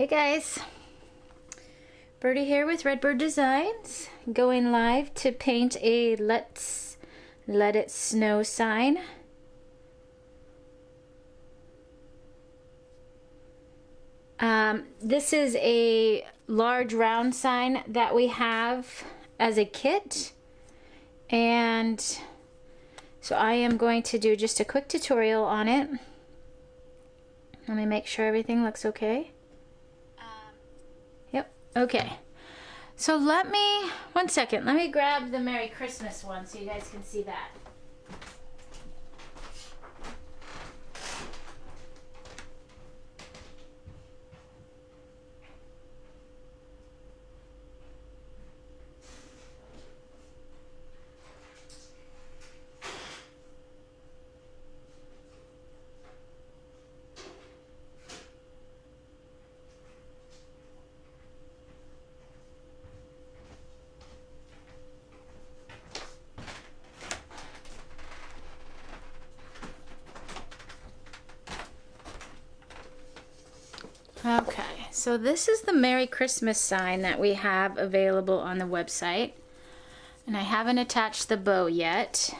Hey guys, Birdie here with Redbird Designs, going live to paint a Let's Let It Snow sign. This is a large round sign that we have as a kit, and so I am going to do just a quick tutorial on it. Let me make sure everything looks okay. Yep, okay. So let me, one second, let me grab the Merry Christmas one so you guys can see that. Okay, so this is the Merry Christmas sign that we have available on the website, and I haven't attached the bow yet,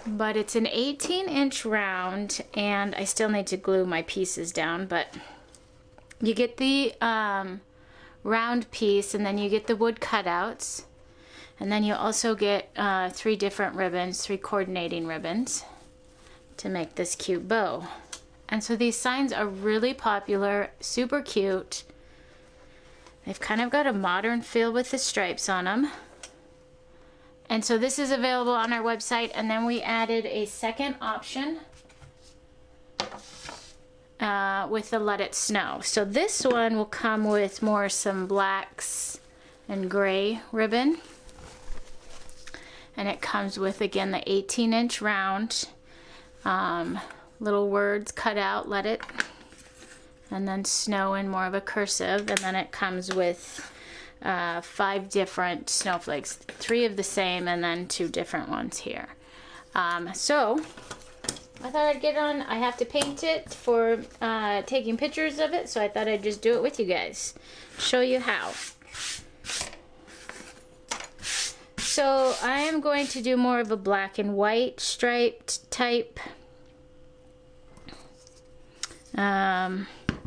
but it's an 18-inch round, and I still need to glue my pieces down, but you get the round piece, and then you get the wood cutouts, and then you also get 3 different ribbons, 3 coordinating ribbons to make this cute bow. And so these signs are really popular, super cute. They've kind of got a modern feel with the stripes on them. And so this is available on our website, and then we added a second option with the Let It Snow. So this one will come with some blacks and gray ribbon. And it comes with, again, the 18-inch round. Little words cut out, let it, and then snow in more of a cursive, and then it comes with 5 different snowflakes, 3 of the same and then 2 different ones here. So I thought I'd get on. I have to paint it for taking pictures of it, so I thought I'd just do it with you guys, show you how. So I am going to do more of a black and white striped type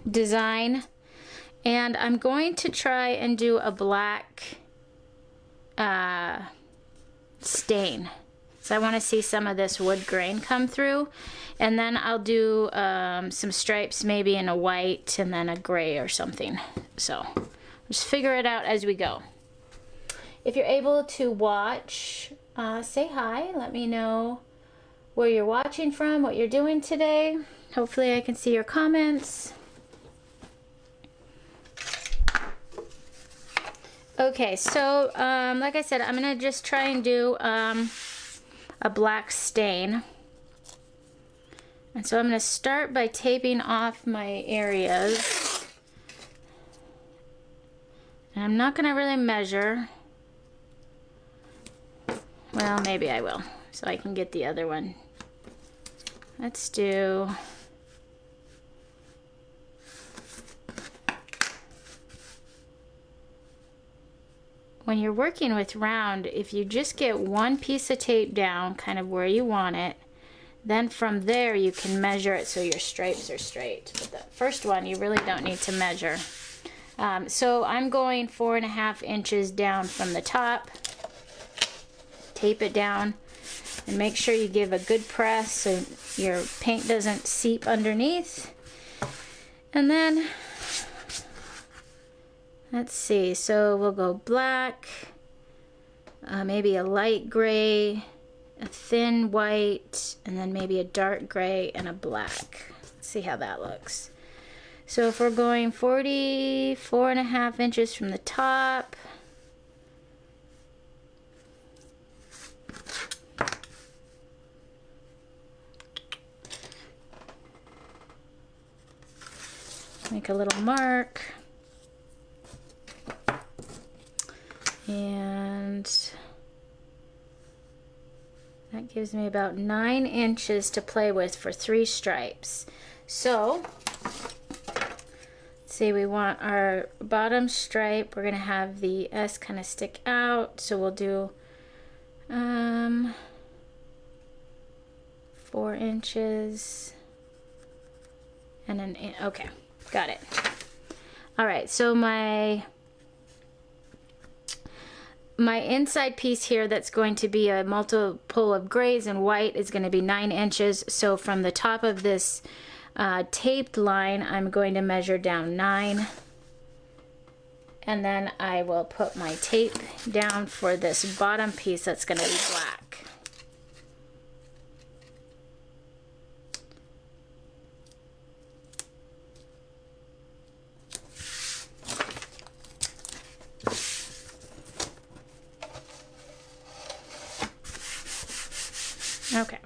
design, and I'm going to try and do a black stain. So I want to see some of this wood grain come through, and then I'll do some stripes maybe in a white and then a gray or something. So just figure it out as we go. If you're able to watch, say hi, let me know where you're watching from, what you're doing today. Hopefully I can see your comments. Okay, so like I said, I'm gonna just try and do a black stain. And so I'm gonna start by taping off my areas. And I'm not gonna really measure. Well, maybe I will, so I can get the other one. Let's do... When you're working with round, if you just get one piece of tape down kind of where you want it, then from there you can measure it so your stripes are straight. But the first one you really don't need to measure. So I'm going 4.5 inches down from the top. Tape it down and make sure you give a good press so your paint doesn't seep underneath. And then let's see, so we'll go black, maybe a light gray, a thin white, and then maybe a dark gray and a black. Let's see how that looks. So if we're going 44.5 inches from the top, make a little mark. And that gives me about 9 inches to play with for 3 stripes. So let's See, we want our bottom stripe, we're gonna have the S kind of stick out, so we'll do 4 inches and an inch. Okay, got it. All right, so my inside piece here that's going to be a multiple of grays and white is going to be 9 inches. So from the top of this taped line, I'm going to measure down 9. And then I will put my tape down for this bottom piece that's going to be black. Okay,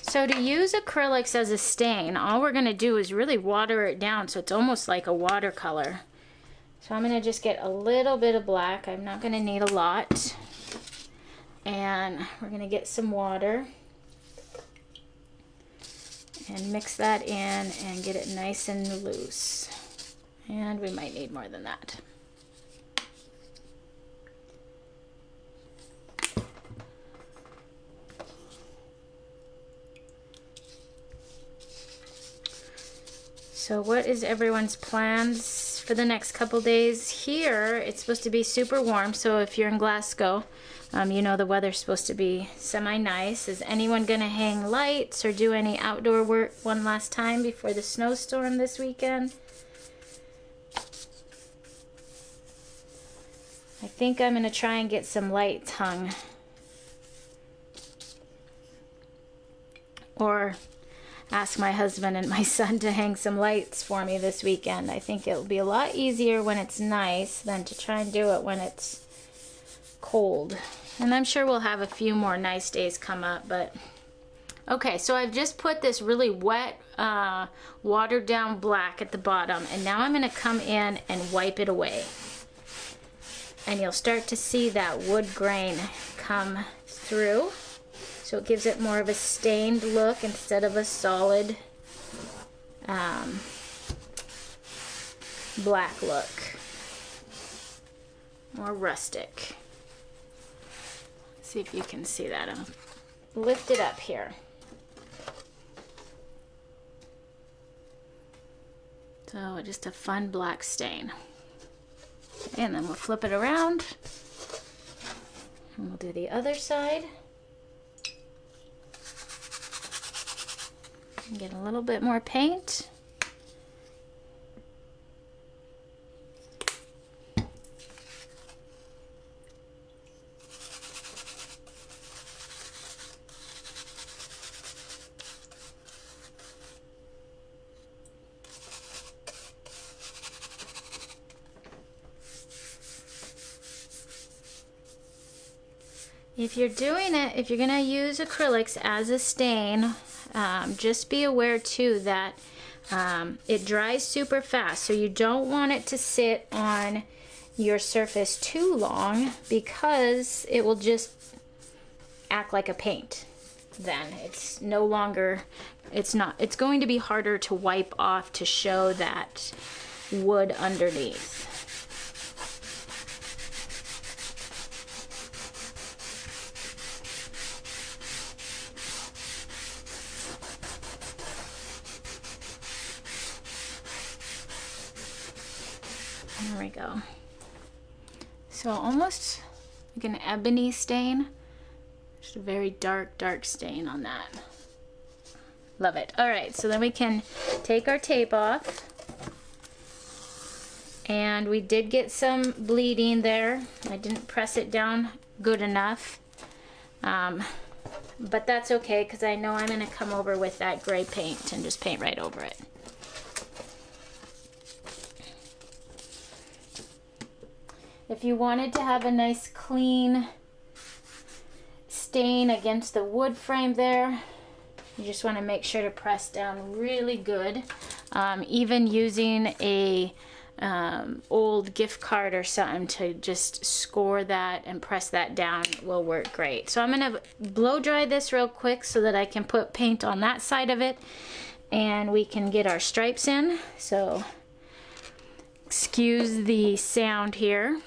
so to use acrylics as a stain, all we're going to do is really water it down so it's almost like a watercolor. So I'm going to just get a little bit of black. I'm not going to need a lot. And we're going to get some water and mix that in and get it nice and loose. And we might need more than that. So what is everyone's plans for the next couple days? Here, it's supposed to be super warm, so if you're in Glasgow, you know the weather's supposed to be semi-nice. Is anyone gonna hang lights or do any outdoor work one last time before the snowstorm this weekend? I think I'm gonna try and get some lights hung. Or ask my husband and my son to hang some lights for me this weekend. I think it'll be a lot easier when it's nice than to try and do it when it's cold. And I'm sure we'll have a few more nice days come up, but okay, so I've just put this really wet watered down black at the bottom, and now I'm going to come in and wipe it away. And you'll start to see that wood grain come through. So it gives it more of a stained look instead of a solid black look. More rustic. Let's see if you can see that. I'll lift it up here. So just a fun black stain. And then we'll flip it around. And we'll do the other side. Get a little bit more paint. If you're doing it, if you're gonna use acrylics as a stain, just be aware too that it dries super fast, so you don't want it to sit on your surface too long because it will just act like a paint. Then it's no longer, it's going to be harder to wipe off to show that wood underneath. There we go. So almost like an ebony stain. Just a very dark, dark stain on that. Love it. All right, so then we can take our tape off. And we did get some bleeding there. I didn't press it down good enough. But that's okay because I know I'm gonna come over with that gray paint and just paint right over it. If you wanted to have a nice clean stain against the wood frame there, you just want to make sure to press down really good. Even using a old gift card or something to just score that and press that down will work great. So I'm going to blow dry this real quick so that I can put paint on that side of it and we can get our stripes in. So Excuse the sound here.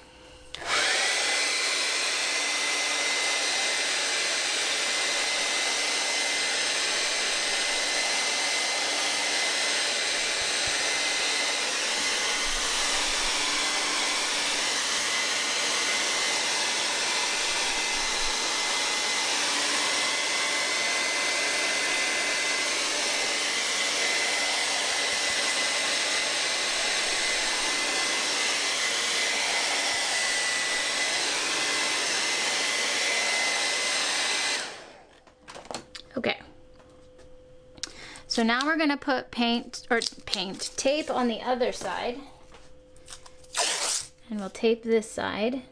Okay, so now we're gonna put tape on the other side, and we'll tape this side.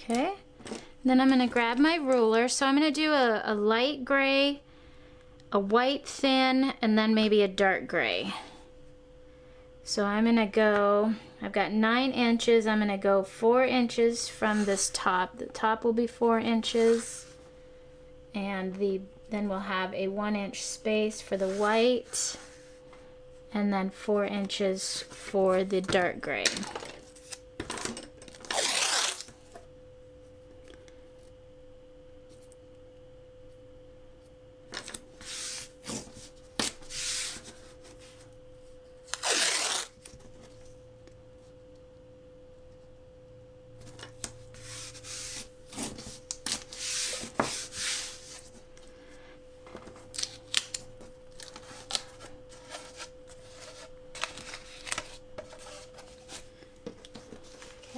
Okay, then I'm gonna grab my ruler. So I'm gonna do a light gray, a white thin, and then maybe a dark gray. So I'm gonna go, I've got 9 inches. I'm gonna go 4 inches from this top. The top will be 4 inches, and then we'll have a 1-inch space for the white, and then 4 inches for the dark gray.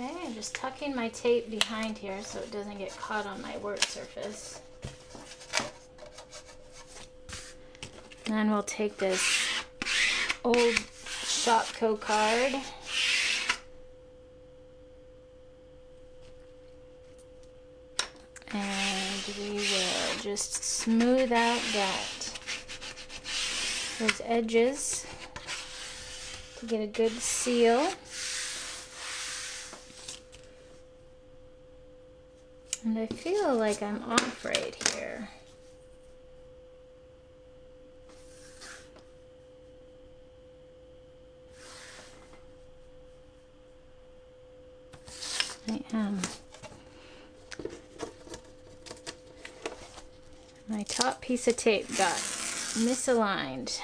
Okay, I'm just tucking my tape behind here so it doesn't get caught on my work surface. And then we'll take this old Shopko card. And we will just smooth out those edges to get a good seal. And I feel like I'm off right here. I am. My top piece of tape got misaligned.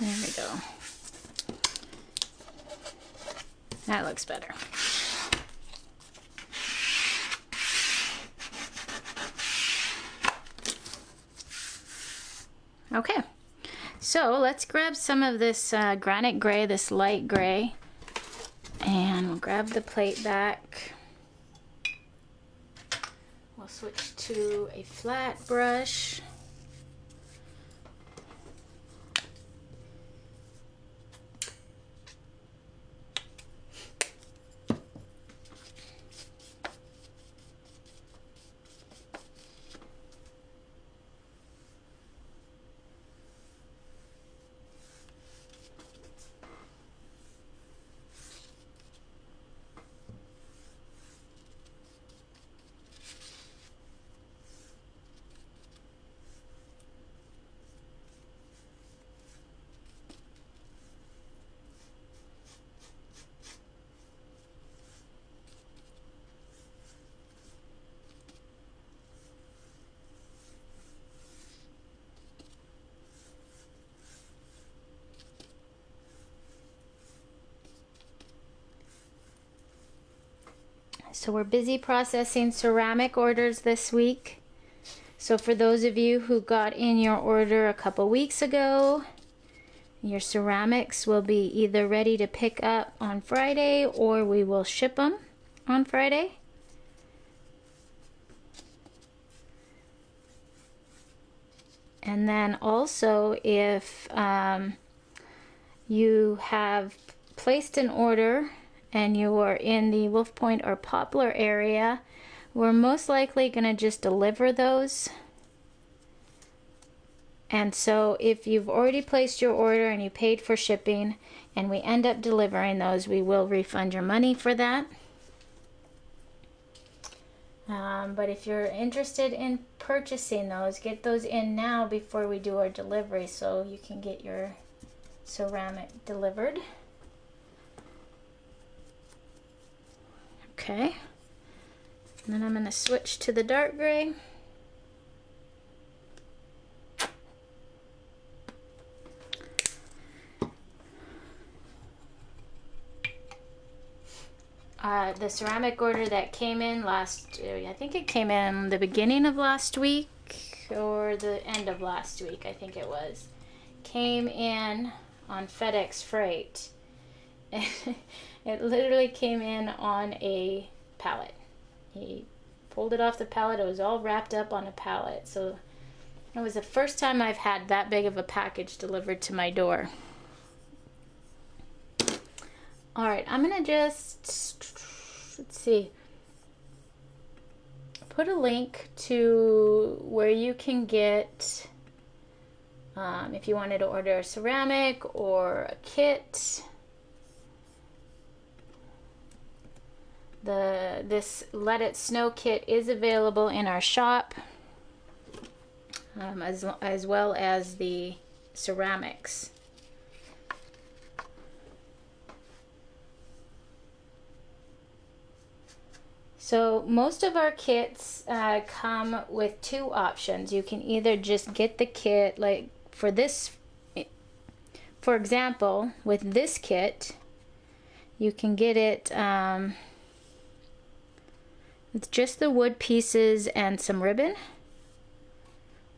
There we go. That looks better. Okay, so let's grab some of this granite gray, this light gray, and we'll grab the plate back. We'll switch to a flat brush. So we're busy processing ceramic orders this week. So for those of you who got in your order a couple weeks ago Your ceramics will be either ready to pick up on Friday or we will ship them on Friday. And then also if you have placed an order and you are in the Wolf Point or Poplar area, we're most likely going to just deliver those. And so if you've already placed your order and you paid for shipping and we end up delivering those, we will refund your money for that. But if you're interested in purchasing those, get those in now before we do our delivery so you can get your ceramic delivered. Okay. And then I'm going to switch to the dark gray. The ceramic order that came in I think it came in the beginning of last week or the end of last week, I think it was. Came in on FedEx Freight. It literally came in on a pallet. He pulled it off the pallet. It was all wrapped up on a pallet. So it was the first time I've had that big of a package delivered to my door. Alright, I'm going to just, let's see, put a link to where you can get, if you wanted to order a ceramic or a kit. This Let It Snow kit is available in our shop, as well as the ceramics. So most of our kits come with two options. You can either just get the kit, like for this, for example, with this kit, you can get it with just the wood pieces and some ribbon,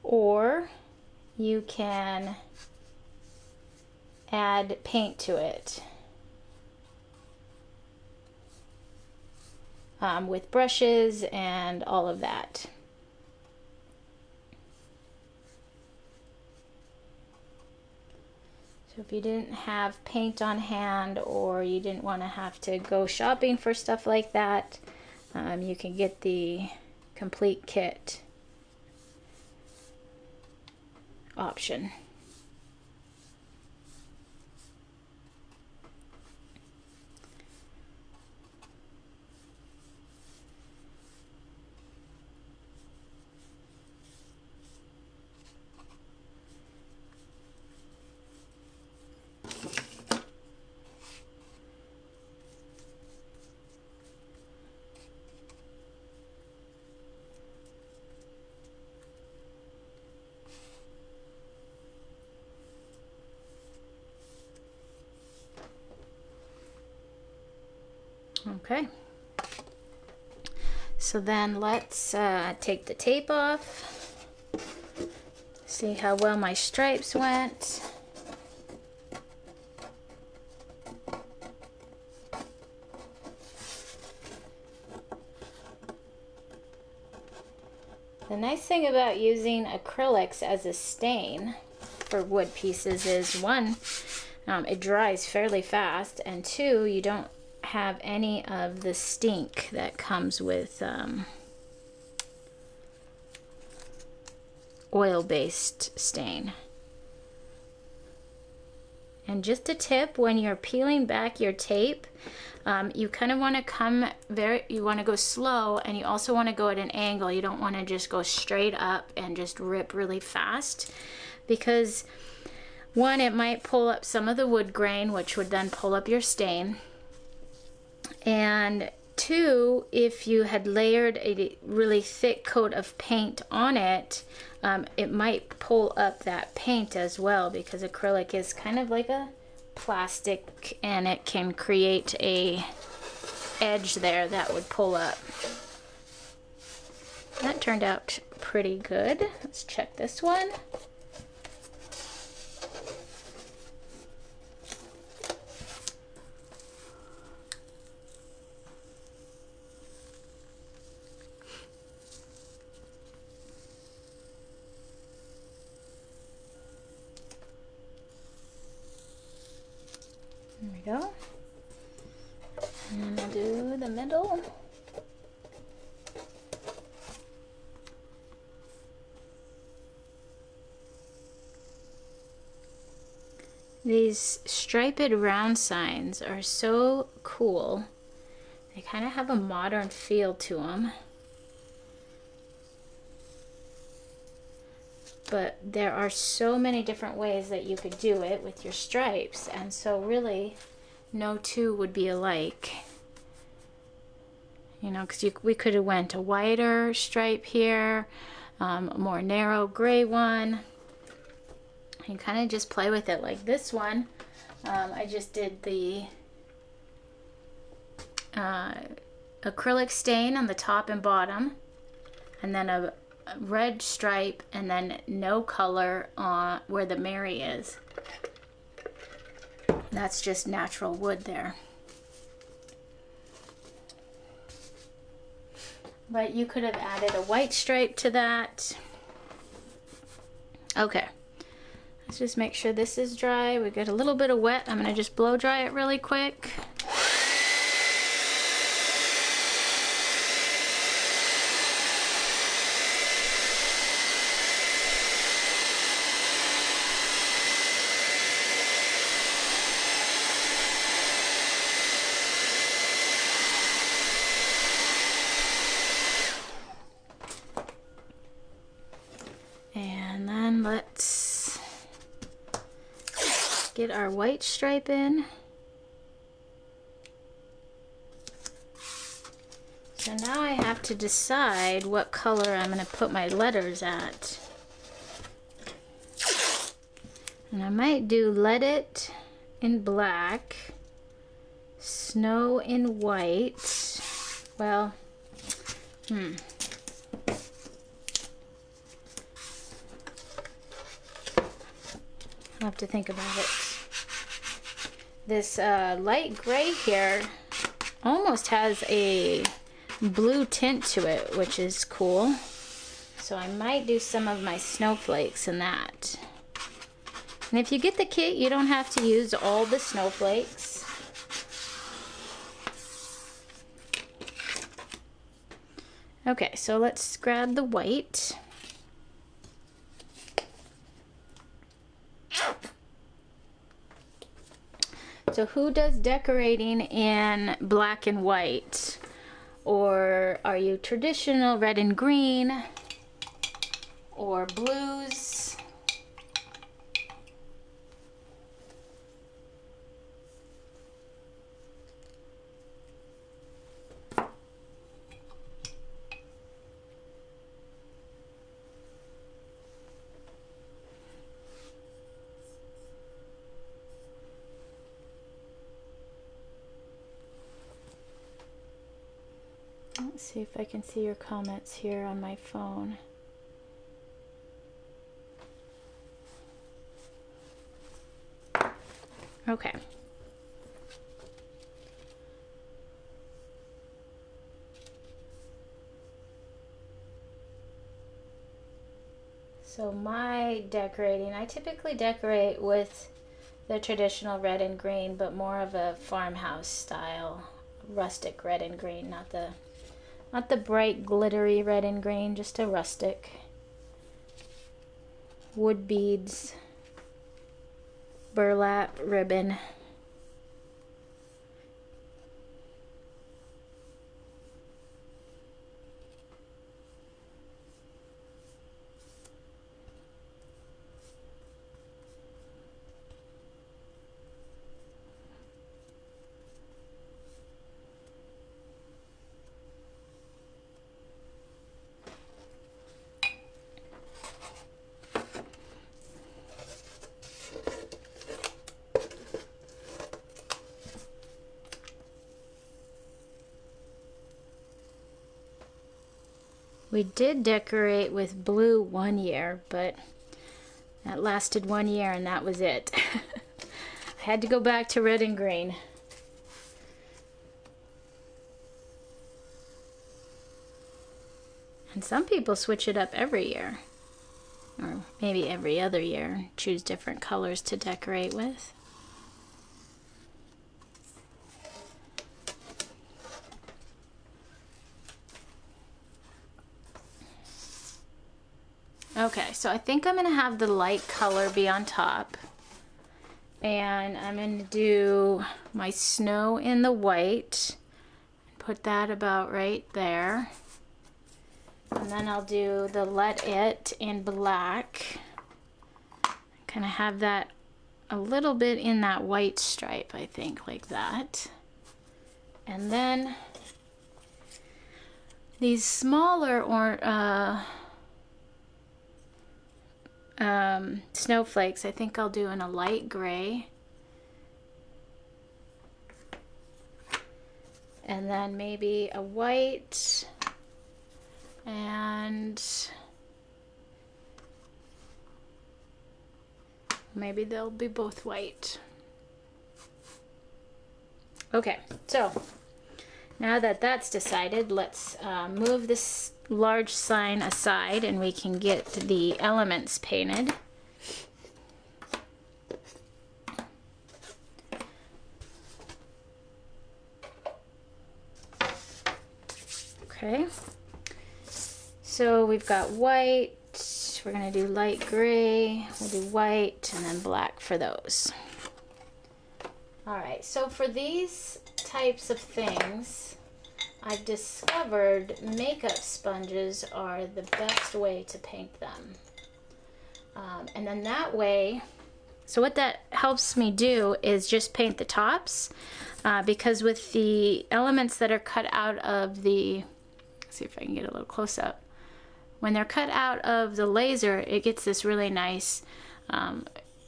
or you can add paint to it. With brushes and all of that. So if you didn't have paint on hand or you didn't want to have to go shopping for stuff like that, you can get the complete kit option. Okay, so then let's take the tape off, see how well my stripes went. The nice thing about using acrylics as a stain for wood pieces is, one, it dries fairly fast, and two, you don't have any of the stink that comes with oil-based stain. And just a tip, when you're peeling back your tape, you kind of want to you want to go slow, and you also want to go at an angle. You don't want to just go straight up and just rip really fast, because one, it might pull up some of the wood grain, which would then pull up your stain. And two, if you had layered a really thick coat of paint on it, it might pull up that paint as well, because acrylic is kind of like a plastic and it can create a edge there that would pull up. That turned out pretty good. Let's check this one. we go. And I'll do the middle. These striped round signs are so cool. They kind of have a modern feel to them. But there are so many different ways that you could do it with your stripes, and so really no two would be alike. You know, because we could have went a whiter stripe here, a more narrow gray one. You kind of just play with it. Like this one, I just did the acrylic stain on the top and bottom, and then a red stripe, and then no color on where the Mary is. That's just natural wood there. But you could have added a white stripe to that. Okay, let's just make sure this is dry. We got a little bit of wet. I'm gonna just blow dry it really quick. And then let's get our white stripe in. So now I have to decide what color I'm going to put my letters at. And I might do Let It in black, Snow in white. Well, I'll have to think about it. This light gray here almost has a blue tint to it, which is cool. So I might do some of my snowflakes in that. And if you get the kit, you don't have to use all the snowflakes. Okay, so let's grab the white. So who does decorating in black and white? Or are you traditional red and green? Or blues? Let's see if I can see your comments here on my phone. Okay. So my decorating, I typically decorate with the traditional red and green, but more of a farmhouse style, rustic red and green, not the bright glittery red and green, just a rustic. Wood beads, burlap ribbon. We did decorate with blue one year, but that lasted 1 year and that was it. I had to go back to red and green. And some people switch it up every year, or maybe every other year, choose different colors to decorate with. Okay, so I think I'm gonna have the light color be on top. And I'm gonna do my snow in the white. Put that about right there. And then I'll do the Let It in black. Kind of have that a little bit in that white stripe, I think, like that. And then these smaller snowflakes, I think I'll do in a light gray. And then maybe a white, and maybe they'll be both white. Okay, so now that that's decided, let's move this large sign aside and we can get the elements painted. Okay, so we've got white, we're gonna do light gray, we'll do white, and then black for those. All right, so for these types of things, I've discovered makeup sponges are the best way to paint them. And then that way, so what that helps me do is just paint the tops, because with the elements that are cut out of the, let's see if I can get a little close up. When they're cut out of the laser, it gets this really nice,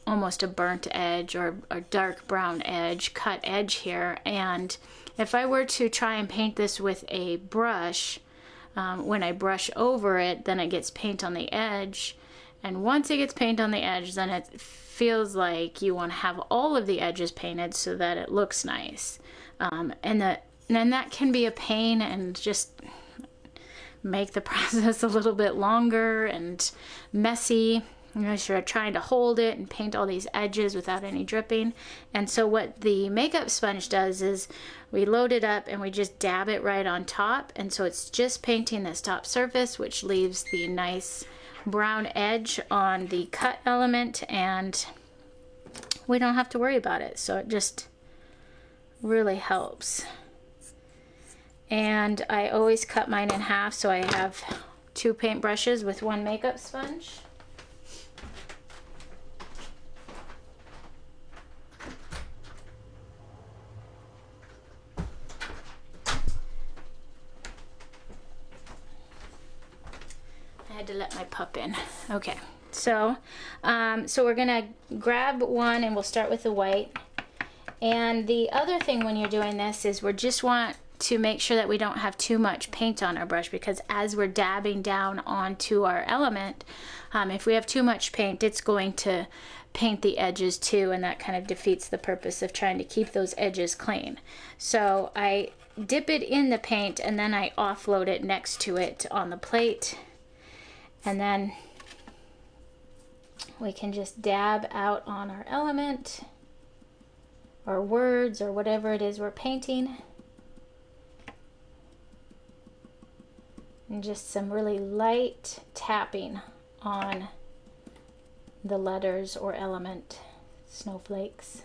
almost a burnt edge or a dark brown edge, cut edge here. And if I were to try and paint this with a brush, when I brush over it, then it gets paint on the edge. And once it gets paint on the edge, then it feels like you want to have all of the edges painted so that it looks nice. And then that can be a pain and just make the process a little bit longer and messy. You're trying to hold it and paint all these edges without any dripping. And so what the makeup sponge does is we load it up and we just dab it right on top. And so it's just painting this top surface, which leaves the nice brown edge on the cut element, and we don't have to worry about it. So it just really helps. And I always cut mine in half, so I have 2 paintbrushes with 1 makeup sponge. I had to let my pup in. Okay, so we're gonna grab one and we'll start with the white. And the other thing when you're doing this is we just want to make sure that we don't have too much paint on our brush, because as we're dabbing down onto our element, if we have too much paint, it's going to paint the edges too, and that kind of defeats the purpose of trying to keep those edges clean. So I dip it in the paint and then I offload it next to it on the plate, and then we can just dab out on our element or words or whatever it is we're painting. And just some really light tapping on the letters or element snowflakes.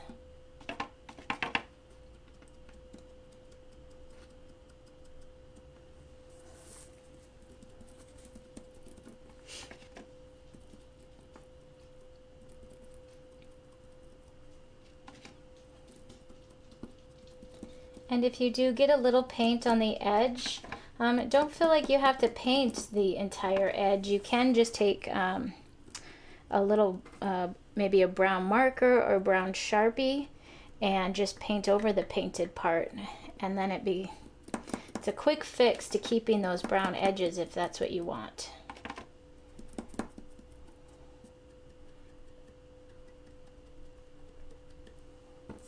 And if you do get a little paint on the edge, don't feel like you have to paint the entire edge. You can just take a little, maybe a brown marker or brown Sharpie, and just paint over the painted part. And then it's a quick fix to keeping those brown edges if that's what you want.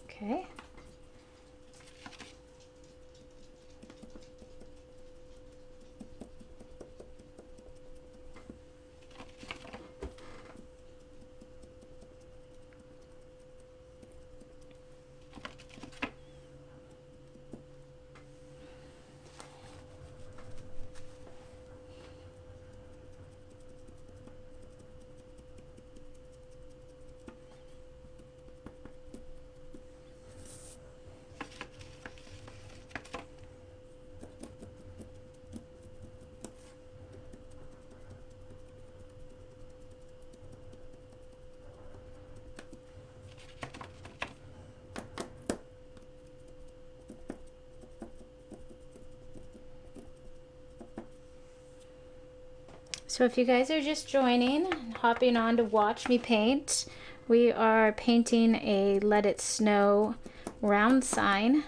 Okay. So if you guys are just joining, hopping on to watch me paint, we are painting a Let It Snow round sign.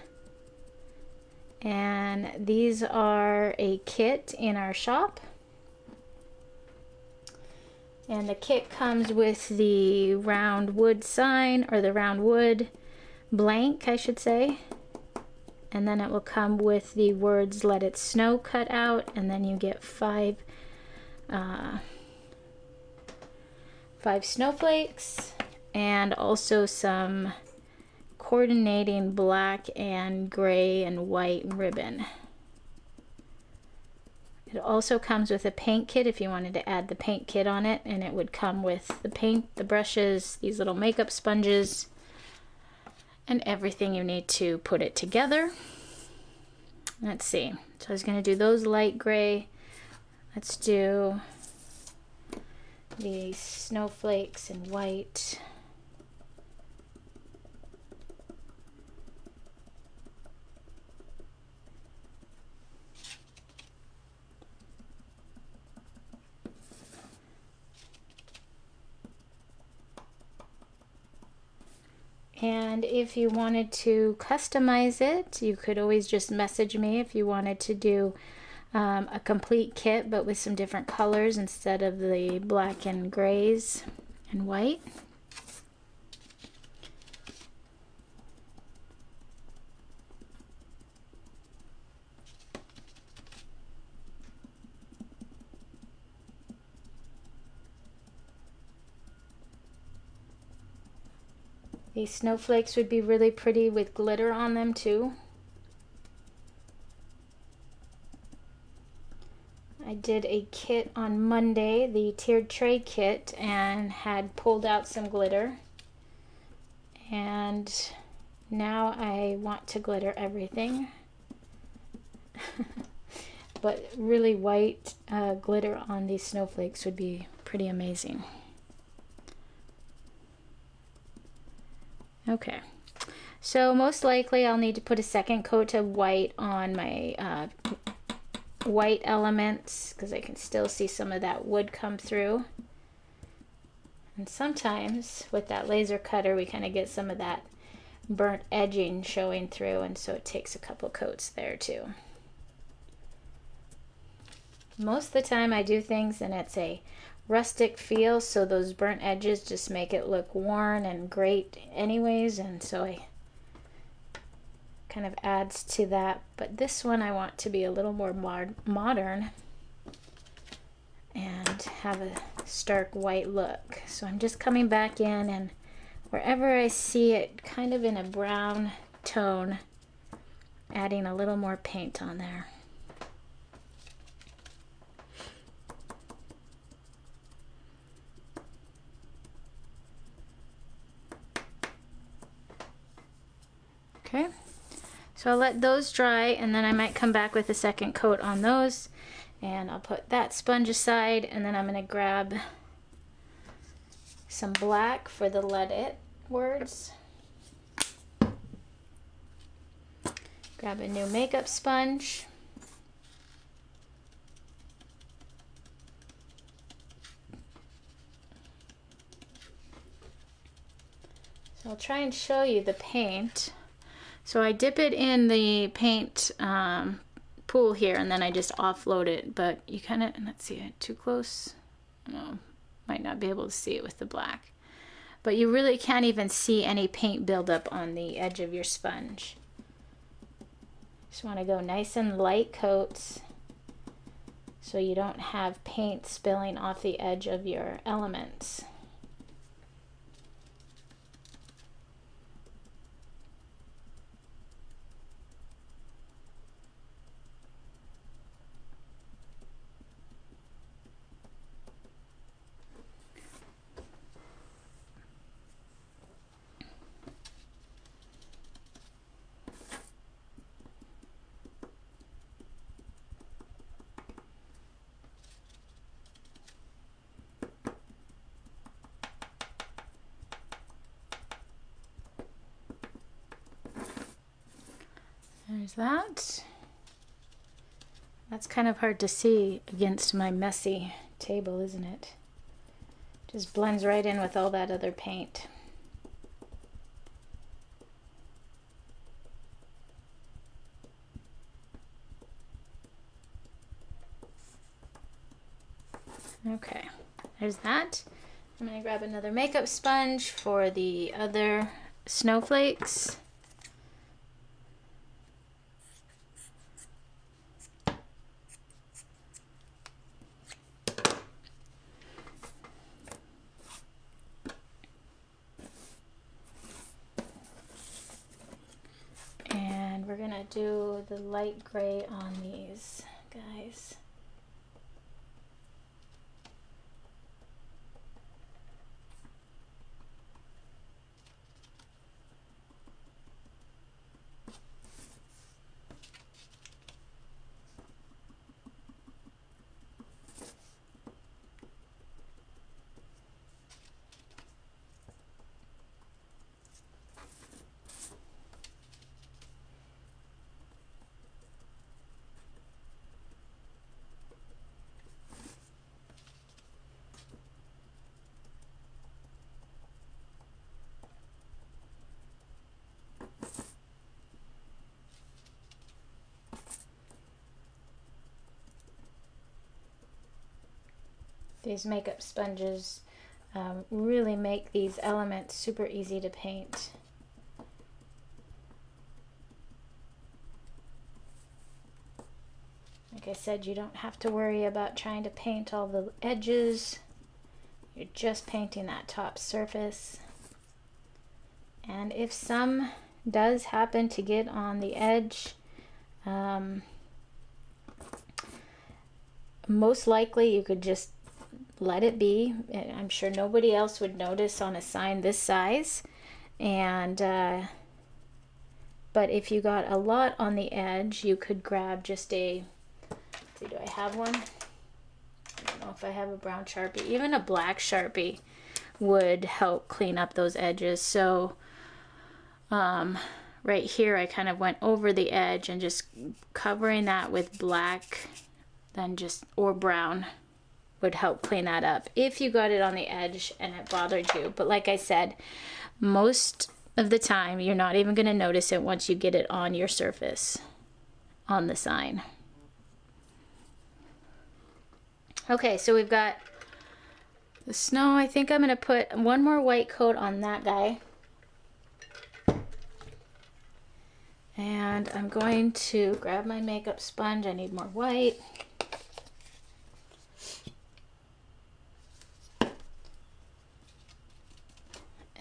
And these are a kit in our shop. And the kit comes with the round wood sign, or the round wood blank, I should say. And then it will come with the words Let It Snow cut out, and then you get five snowflakes, and also some coordinating black and gray and white ribbon. It also comes with a paint kit if you wanted to add the paint kit on it, and it would come with the paint, the brushes, these little makeup sponges, and everything you need to put it together. Let's see. So I was going to do those light gray. Let's do the snowflakes in white. And if you wanted to customize it, you could always just message me if you wanted to do a complete kit, but with some different colors instead of the black and grays and white. These snowflakes would be really pretty with glitter on them too. I did a kit on Monday, the tiered tray kit, and had pulled out some glitter. And now I want to glitter everything. But really white glitter on these snowflakes would be pretty amazing. Okay, so most likely I'll need to put a second coat of white on my white elements, because I can still see some of that wood come through. And sometimes with that laser cutter we kind of get some of that burnt edging showing through, and so it takes a couple coats there too. Most of the time I do things and it's a rustic feel, so those burnt edges just make it look worn and great anyways, and so I kind of adds to that. But this one I want to be a little more modern and have a stark white look. So I'm just coming back in, and wherever I see it kind of in a brown tone, adding a little more paint on there. Okay, so I'll let those dry, and then I might come back with a second coat on those, and I'll put that sponge aside, and then I'm going to grab some black for the Let It words. Grab a new makeup sponge. So I'll try and show you the paint. So I dip it in the paint pool here, and then I just offload it, but you kind of, let's see, too close? No, might not be able to see it with the black. But you really can't even see any paint buildup on the edge of your sponge. Just want to go nice and light coats so you don't have paint spilling off the edge of your elements. There's that. That's kind of hard to see against my messy table, isn't it? Just blends right in with all that other paint. Okay, there's that. I'm gonna grab another makeup sponge for the other snowflakes. And we're gonna do the light gray on these guys. These makeup sponges really make these elements super easy to paint. Like I said, you don't have to worry about trying to paint all the edges. You're just painting that top surface. And if some does happen to get on the edge, most likely you could just let it be. I'm sure nobody else would notice on a sign this size. And but if you got a lot on the edge, you could grab just a, let's see, do I have one? I don't know if I have a brown Sharpie. Even a black Sharpie would help clean up those edges. So right here I kind of went over the edge and just covering that with black, then just, or brown, would help clean that up if you got it on the edge and it bothered you. But like I said, most of the time you're not even going to notice it once you get it on your surface on the sign. Okay, so we've got the snow. I think I'm going to put one more white coat on that guy. And I'm going to grab my makeup sponge. I need more white.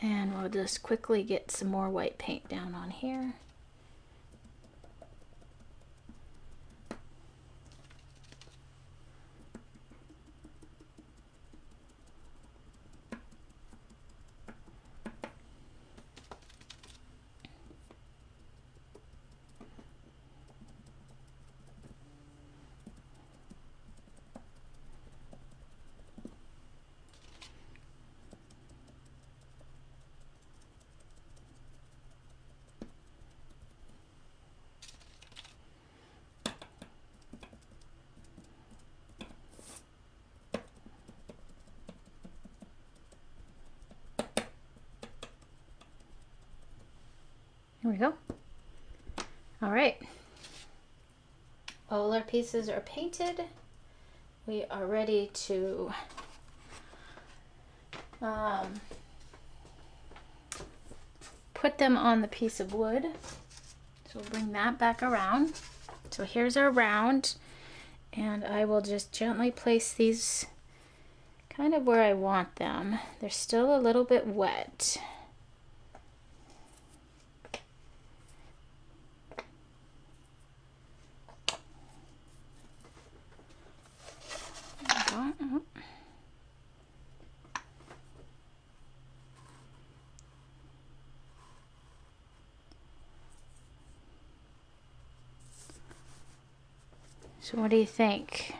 And we'll just quickly get some more white paint down on here. Here we go. All right. All our pieces are painted. We are ready to put them on the piece of wood. So we'll bring that back around. So here's our round, and I will just gently place these kind of where I want them. They're still a little bit wet. So what do you think?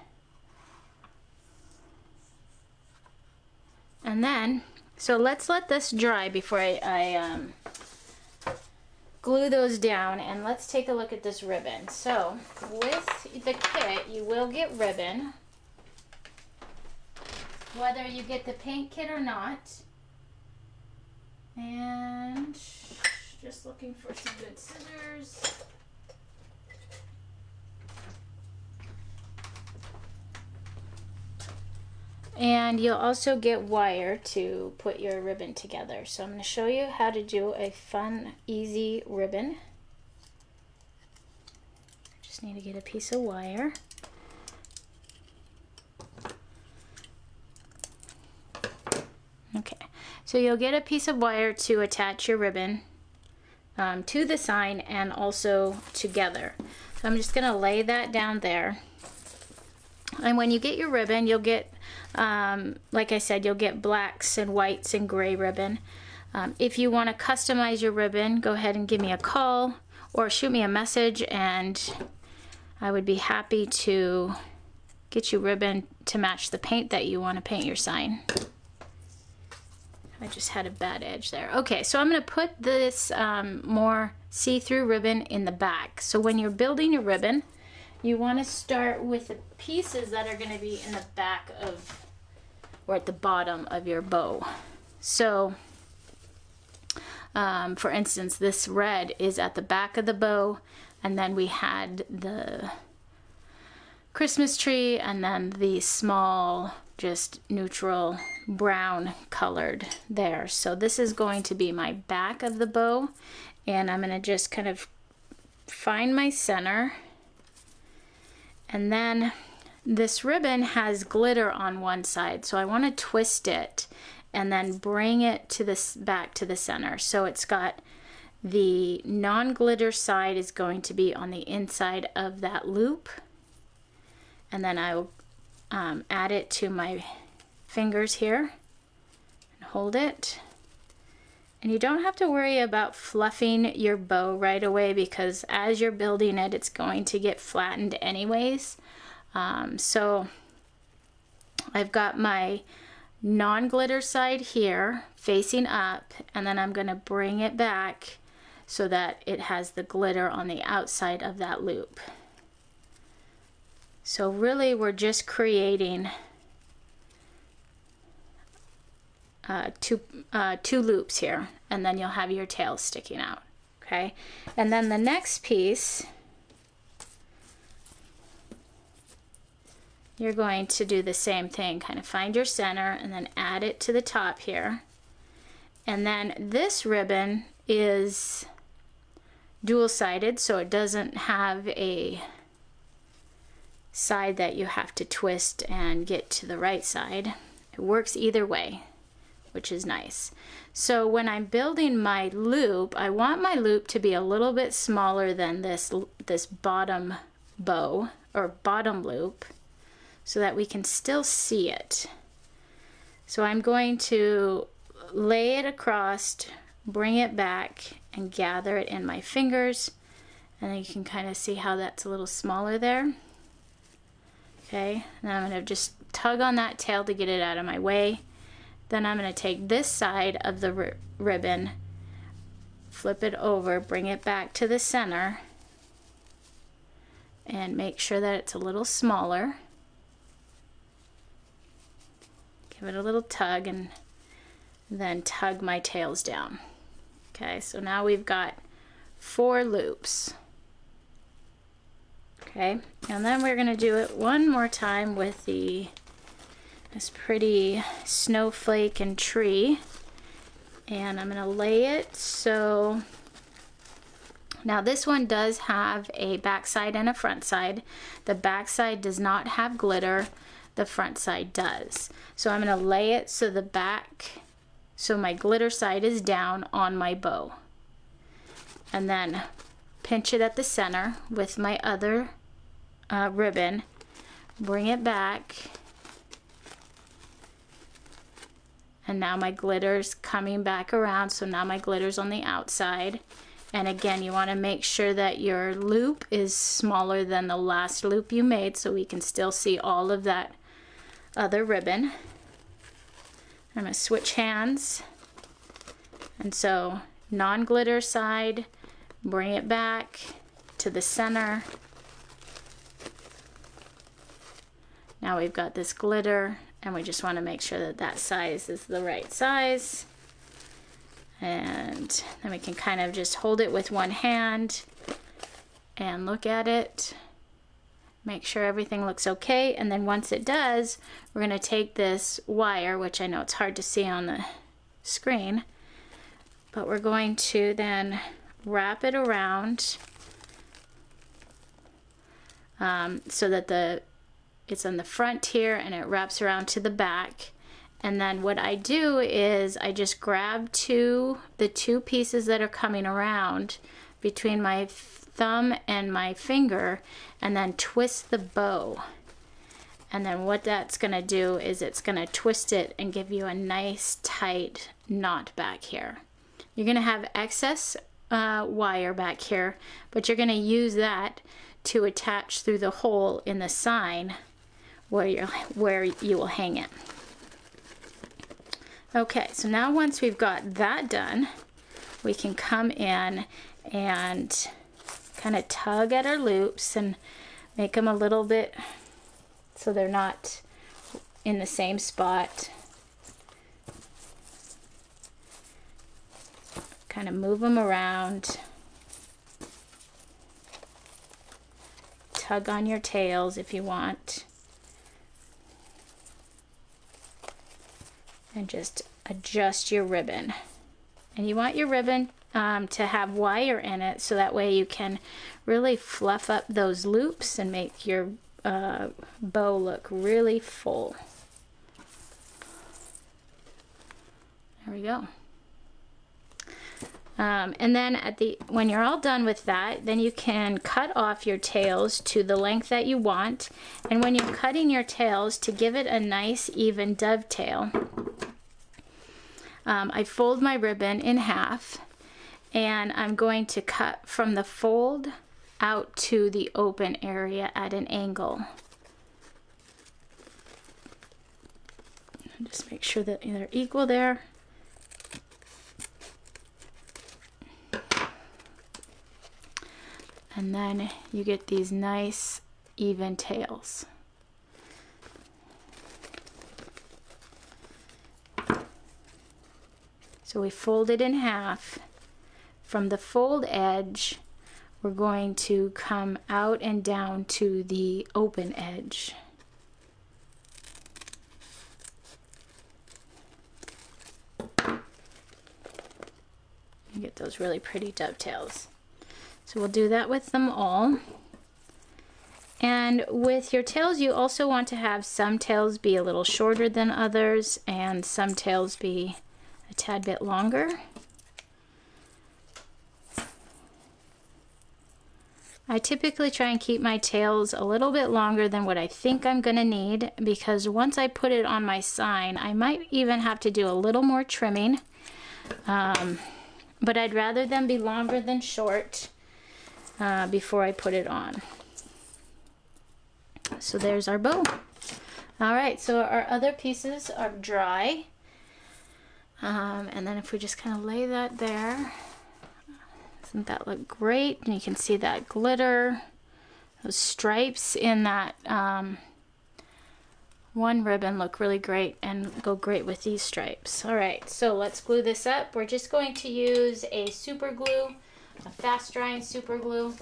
And then, so let's let this dry before I glue those down, and let's take a look at this ribbon. So with the kit, you will get ribbon. whether you get the paint kit or not. And just looking for some good scissors. And you'll also get wire to put your ribbon together. So I'm going to show you how to do a fun, easy ribbon. Just need to get a piece of wire. Okay, so you'll get a piece of wire to attach your ribbon to the sign and also together. So I'm just going to lay that down there. And when you get your ribbon, you'll get, like I said, you'll get blacks and whites and gray ribbon. If you want to customize your ribbon, go ahead and give me a call or shoot me a message, and I would be happy to get you ribbon to match the paint that you want to paint your sign. I just had a bad edge there. Okay, so I'm going to put this more see-through ribbon in the back. So when you're building your ribbon, you want to start with the pieces that are going to be in the back of, or at the bottom of your bow. So, for instance, this red is at the back of the bow, and then we had the Christmas tree, and then the small, just neutral brown colored there. So this is going to be my back of the bow, and I'm going to just kind of find my center. And then this ribbon has glitter on one side, so I want to twist it and then bring it to this back to the center. So it's got the non-glitter side is going to be on the inside of that loop, and then I will add it to my fingers here and hold it. And you don't have to worry about fluffing your bow right away, because as you're building it, it's going to get flattened anyways. So I've got my non-glitter side here facing up, and then I'm going to bring it back so that it has the glitter on the outside of that loop. So really we're just creating two loops here, and then you'll have your tail sticking out. Okay, and then the next piece, you're going to do the same thing, kind of find your center and then add it to the top here. And then this ribbon is dual-sided, so it doesn't have a side that you have to twist and get to the right side. It works either way, which is nice. So when I'm building my loop, I want my loop to be a little bit smaller than this bottom bow or bottom loop, so that we can still see it. So I'm going to lay it across, bring it back, and gather it in my fingers, and then you can kind of see how that's a little smaller there. Okay, now I'm going to just tug on that tail to get it out of my way. Then I'm going to take this side of the ribbon, flip it over, bring it back to the center, and make sure that it's a little smaller. Give it a little tug and then tug my tails down. Okay, so now we've got 4 loops. Okay, and then we're going to do it one more time with this pretty snowflake and tree, and I'm going to lay it. So now this one does have a back side and a front side. The back side does not have glitter, the front side does. So I'm going to lay it so so my glitter side is down on my bow, and then pinch it at the center with my other ribbon, bring it back, and now my glitter's coming back around, so now my glitter's on the outside. And again, you want to make sure that your loop is smaller than the last loop you made, so we can still see all of that other ribbon. I'm going to switch hands, and so non-glitter side, bring it back to the center. Now we've got this glitter, and we just want to make sure that that size is the right size. And then we can kind of just hold it with one hand and look at it, make sure everything looks okay. And then once it does, we're going to take this wire, which I know it's hard to see on the screen, but we're going to then wrap it around so that it's on the front here and it wraps around to the back. And then what I do is I just grab the two pieces that are coming around between my thumb and my finger and then twist the bow. And then what that's going to do is it's going to twist it and give you a nice tight knot back here. You're going to have excess wire back here, but you're going to use that to attach through the hole in the sign where you will hang it. Okay, so now once we've got that done, we can come in and kind of tug at our loops and make them a little bit so they're not in the same spot. Kind of move them around. Tug on your tails if you want. And just adjust your ribbon. And you want your ribbon to have wire in it so that way you can really fluff up those loops and make your bow look really full. There we go. And then when you're all done with that, then you can cut off your tails to the length that you want. And when you're cutting your tails, to give it a nice even dovetail, I fold my ribbon in half, and I'm going to cut from the fold out to the open area at an angle. Just make sure that they're equal there. And then you get these nice even tails. So we fold it in half. From the fold edge, we're going to come out and down to the open edge. You get those really pretty dovetails. So we'll do that with them all. And with your tails, you also want to have some tails be a little shorter than others and some tails be a tad bit longer. I typically try and keep my tails a little bit longer than what I think I'm going to need, because once I put it on my sign, I might even have to do a little more trimming. But I'd rather them be longer than short before I put it on. So there's our bow. All right, so our other pieces are dry. And then if we just kind of lay that there, doesn't that look great? And you can see that glitter, those stripes in that one ribbon look really great and go great with these stripes. All right, so let's glue this up. We're just going to use a super glue, a fast drying super glue,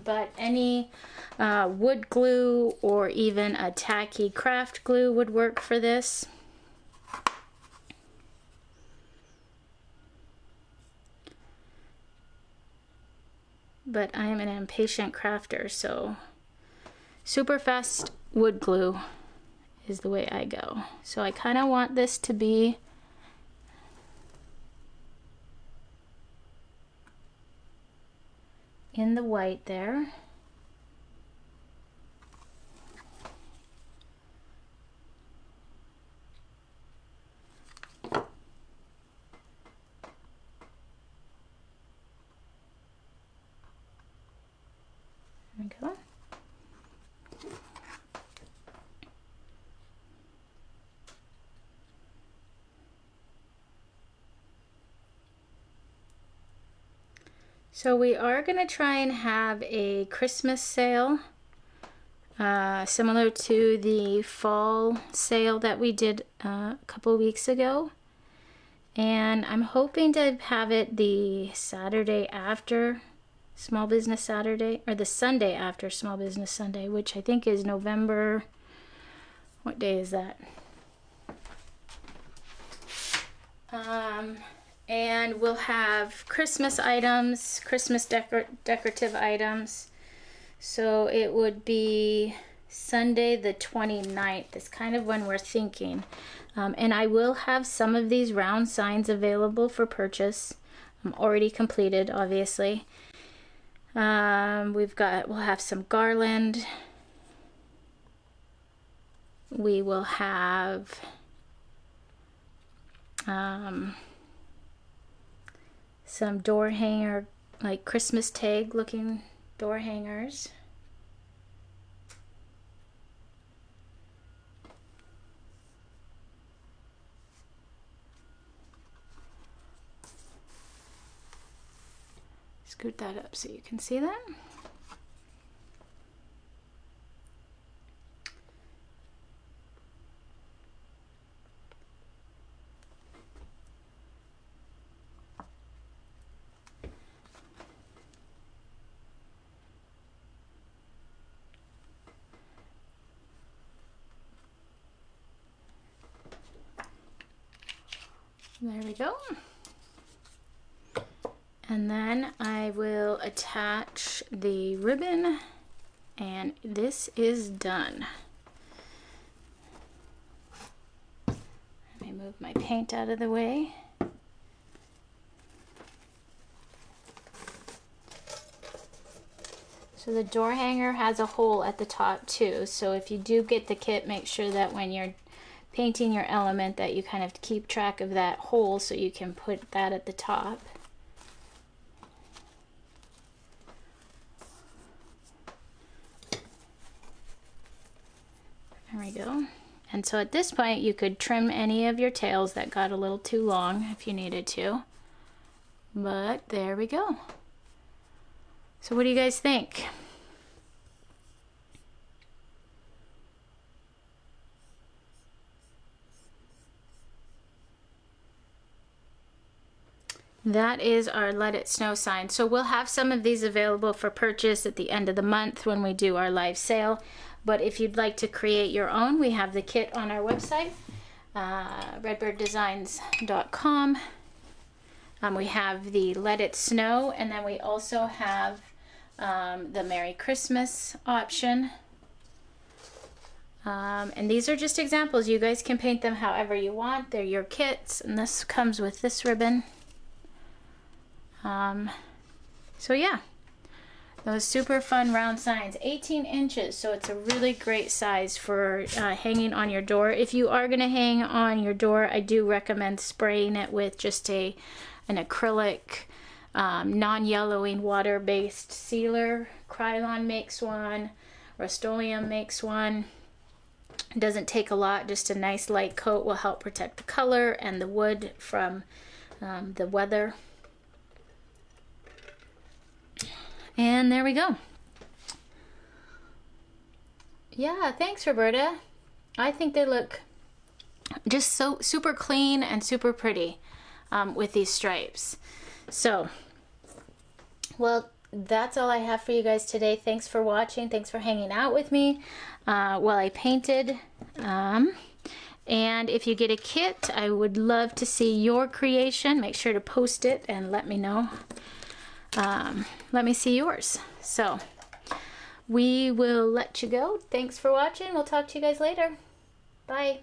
but any wood glue or even a tacky craft glue would work for this. But I am an impatient crafter, so super fast wood glue is the way I go. So I kind of want this to be in the white there. There we go. So we are going to try and have a Christmas sale similar to the fall sale that we did a couple weeks ago. And I'm hoping to have it the Saturday after Small Business Saturday, or the Sunday after Small Business Sunday, which I think is November, what day is that? And we'll have Christmas items, Christmas decorative items. So it would be Sunday the 29th is kind of when we're thinking. And I will have some of these round signs available for purchase. Already completed, obviously. We'll have some garland. We will have some door hanger, like Christmas tag looking door hangers. Scoot that up so you can see that. There we go. And then I will attach the ribbon, and this is done. Let me move my paint out of the way. So the door hanger has a hole at the top too, so if you do get the kit, make sure that when you're painting your element that you kind of keep track of that hole so you can put that at the top. There we go. And so at this point you could trim any of your tails that got a little too long if you needed to. But there we go. So what do you guys think? That is our Let It Snow sign. So we'll have some of these available for purchase at the end of the month when we do our live sale. But if you'd like to create your own, we have the kit on our website, redbirddesigns.com. We have the Let It Snow, and then we also have the Merry Christmas option. And these are just examples. You guys can paint them however you want. They're your kits, and this comes with this ribbon. So yeah, those super fun round signs, 18 inches, so it's a really great size for hanging on your door. If you are going to hang on your door, I do recommend spraying it with just an acrylic non-yellowing water-based sealer. Krylon makes one, Rust-Oleum makes one. It doesn't take a lot, just a nice light coat will help protect the color and the wood from the weather. And there we go. Yeah, thanks, Roberta. I think they look just so super clean and super pretty with these stripes. So, well, that's all I have for you guys today. Thanks for watching. Thanks for hanging out with me while I painted. And if you get a kit, I would love to see your creation. Make sure to post it and let me know. Let me see yours. So we will let you go. Thanks for watching. We'll talk to you guys later. Bye.